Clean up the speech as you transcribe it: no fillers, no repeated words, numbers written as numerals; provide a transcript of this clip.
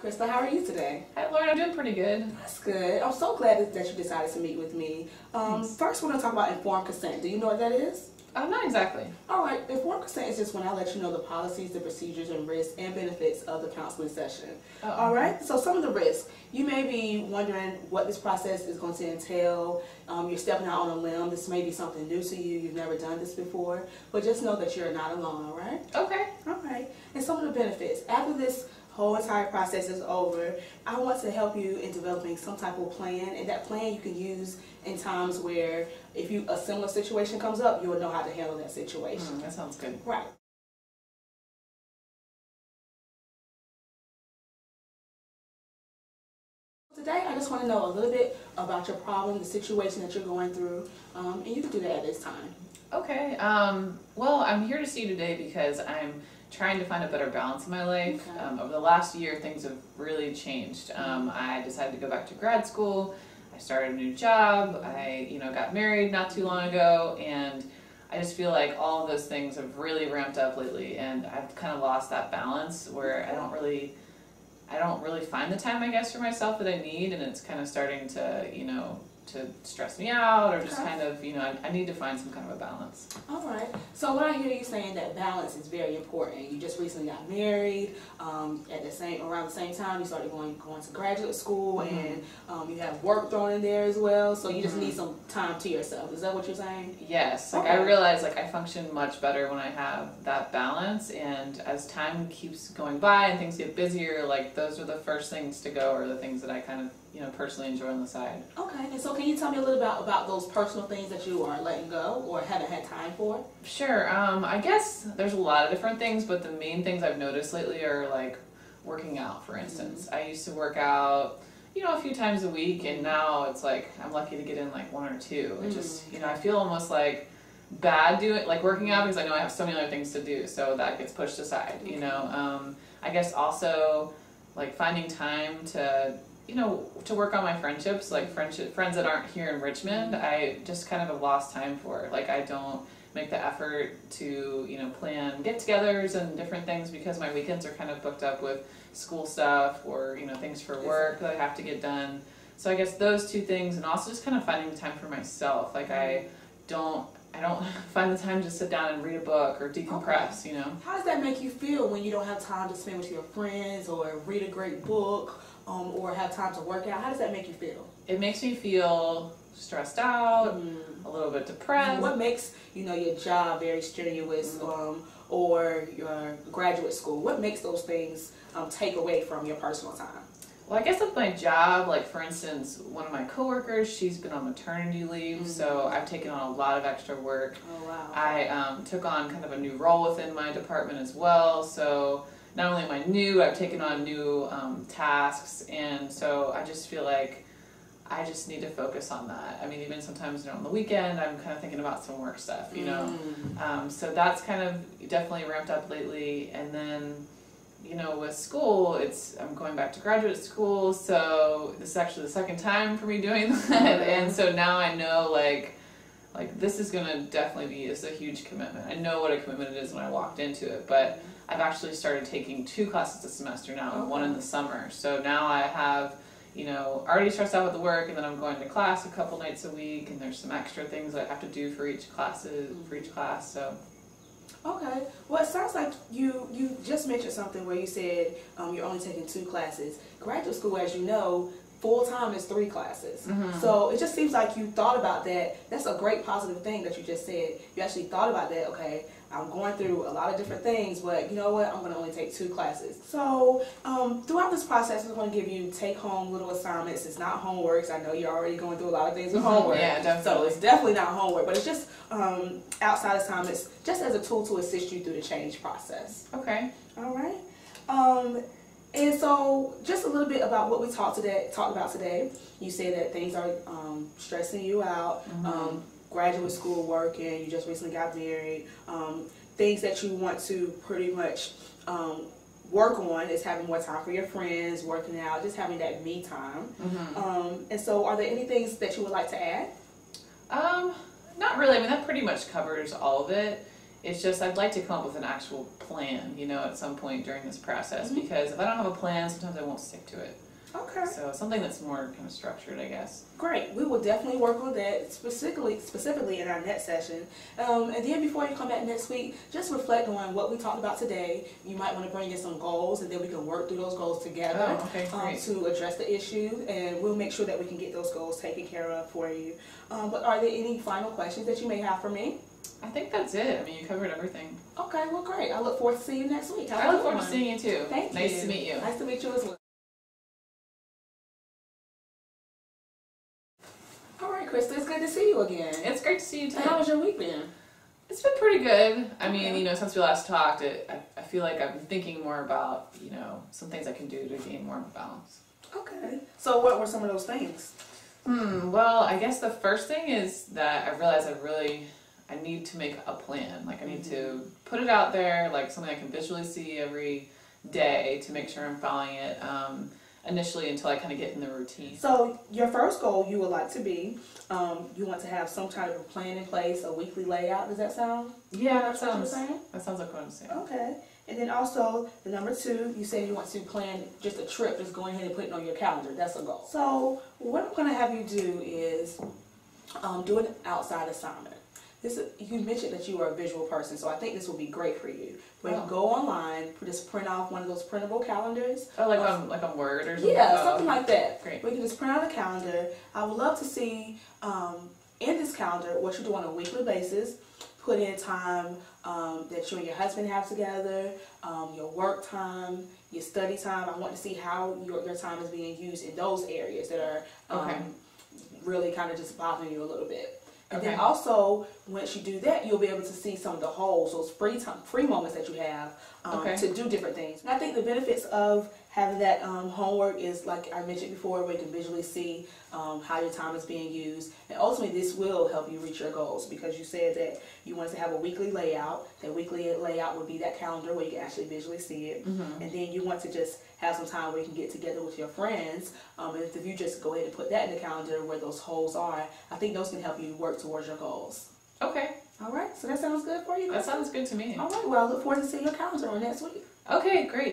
Krista, how are you today? Hi, Lauren. I'm doing pretty good. That's good. I'm so glad that you decided to meet with me. First, we're going to talk about informed consent. Do you know what that is? Not exactly. All right. Informed consent is just when I let you know the policies, the procedures, and risks and benefits of the counseling session. Oh, all right. So some of the risks. You may be wondering what this process is going to entail. You're stepping out on a limb. This may be something new to you. You've never done this before. But just know that you're not alone, all right? Okay. All right. And some of the benefits. After this whole entire process is over, I want to help you in developing some type of plan, and that plan you can use in times where if a similar situation comes up, you will know how to handle that situation. That sounds good. Right. Today, I just want to know a little bit about your problem, the situation that you're going through, and you can do that at this time. Okay. Well, I'm here to see you today because I'm trying to find a better balance in my life. Okay. Over the last year, things have really changed. I decided to go back to grad school. I started a new job. I, got married not too long ago, and I just feel like all of those things have really ramped up lately, and I've kind of lost that balance where I don't really find the time, I guess, for myself that I need, and it's kind of starting to, to stress me out, or just kind of, I need to find some kind of a balance. All right. So when I hear you saying that balance is very important, you just recently got married. Around the same time, you started going to graduate school, and you have work thrown in there as well. So you just need some time to yourself. Is that what you're saying? Yes. Like, I realize I function much better when I have that balance, and as time keeps going by and things get busier, those are the first things to go, or the things that I kind of personally enjoy on the side. Okay, and so can you tell me a little about those personal things that you are letting go or haven't had time for? Sure. I guess there's a lot of different things, but the main things I've noticed lately are working out, for instance. I used to work out, a few times a week, and now it's I'm lucky to get in one or two. It just, I feel almost bad working out because I know I have so many other things to do, so that gets pushed aside, I guess also finding time to to work on my friendships, friends that aren't here in Richmond, I just kind of have lost time for. I don't make the effort to, plan get-togethers and different things because my weekends are kind of booked up with school stuff or, things for work that I have to get done. So I guess those two things, and also just kind of finding the time for myself. I don't find the time to sit down and read a book or decompress, How does that make you feel when you don't have time to spend with your friends or read a great book? Or have time to work out? How does that make you feel? It makes me feel stressed out, a little bit depressed. What makes your job very strenuous, or your graduate school? What makes those things take away from your personal time? Well, I guess with my job, for instance, one of my coworkers, she's been on maternity leave, so I've taken on a lot of extra work. Oh, wow. I took on kind of a new role within my department as well, so not only am I new, I've taken on new tasks, and so I just feel like I just need to focus on that. I mean, even sometimes on the weekend, I'm kind of thinking about some work stuff, so that's kind of definitely ramped up lately. And then, with school, I'm going back to graduate school, so this is actually the second time for me doing that, and so now I know, this is going to definitely be a huge commitment. I know what a commitment it is when I walked into it, but I've actually started taking 2 classes this semester now, and 1 in the summer. So now I have, already stressed out with the work, and then I'm going to class a couple nights a week, and there's some extra things that I have to do for each class. So. Okay. Well, it sounds like you just mentioned something where you said you're only taking 2 classes. Graduate school, as you know, full-time is 3 classes. So it just seems like you thought about that. That's a great positive thing that you just said. You actually thought about that. Okay, I'm going through a lot of different things, but you know what? I'm going to only take 2 classes. So throughout this process, I'm going to give you take-home little assignments. It's not homework. I know you're already going through a lot of things with homework. Yeah, definitely. So it's definitely not homework, but it's just outside assignments, just as a tool to assist you through the change process. Okay. All right. And so, just a little bit about what we talked about today. You said that things are stressing you out, graduate school, working, you just recently got married, things that you want to pretty much work on is having more time for your friends, working out, just having that me time. And so, are there any things that you would like to add? Not really. I mean, that pretty much covers all of it. It's just I'd like to come up with an actual plan, you know, at some point during this process, because if I don't have a plan, sometimes I won't stick to it. Okay. So something that's more kind of structured, I guess. Great. We will definitely work on that specifically in our next session. And then before you come back next week, just reflect on what we talked about today. You might want to bring in some goals, and then we can work through those goals together to address the issue, and we'll make sure that we can get those goals taken care of for you. But are there any final questions that you may have for me? I think that's it. I mean, you covered everything. Okay, well, great. I look forward to seeing you next week. I look forward to seeing you too. Thank you. Nice to meet you. Nice to meet you as well. All right, Krista, it's good to see you again. It's great to see you too. How was your week been? It's been pretty good. I mean, you know, since we last talked, I feel like I've been thinking more about, you know, some things I can do to gain more of a balance. Okay. So what were some of those things? Well, I guess the first thing is that I realized I need to make a plan. Like, I need to put it out there, like something I can visually see every day to make sure I'm following it initially until I kind of get in the routine. So your first goal, you would like to be, you want to have some kind of a plan in place, a weekly layout. Does that sound? Yeah, that sounds like what I'm saying. Okay. And then also, the number 2, you said you want to plan just a trip, just going ahead and putting it on your calendar. That's a goal. So what I'm going to have you do is do an outside assignment. You mentioned that you are a visual person, so I think this will be great for you. When you go online, just print off one of those printable calendars. Oh, like on Word or something? Yeah, something like that. Great. We can just print out a calendar. I would love to see in this calendar what you do on a weekly basis. Put in time that you and your husband have together, your work time, your study time. I want to see how your time is being used in those areas that are really kind of just bothering you a little bit. And then also, once you do that, you'll be able to see some of the holes, those free moments that you have to do different things. And I think the benefits of having that homework is, like I mentioned before, where you can visually see how your time is being used. And ultimately, this will help you reach your goals, because you said that you wanted to have a weekly layout. That weekly layout would be that calendar where you can actually visually see it. And then you want to just have some time where you can get together with your friends. And if you just go ahead and put that in the calendar where those holes are, I think those can help you work towards your goals. Okay. All right. So that sounds good for you? That sounds good to me. All right. Well, I look forward to seeing your calendar on next week. Okay, great.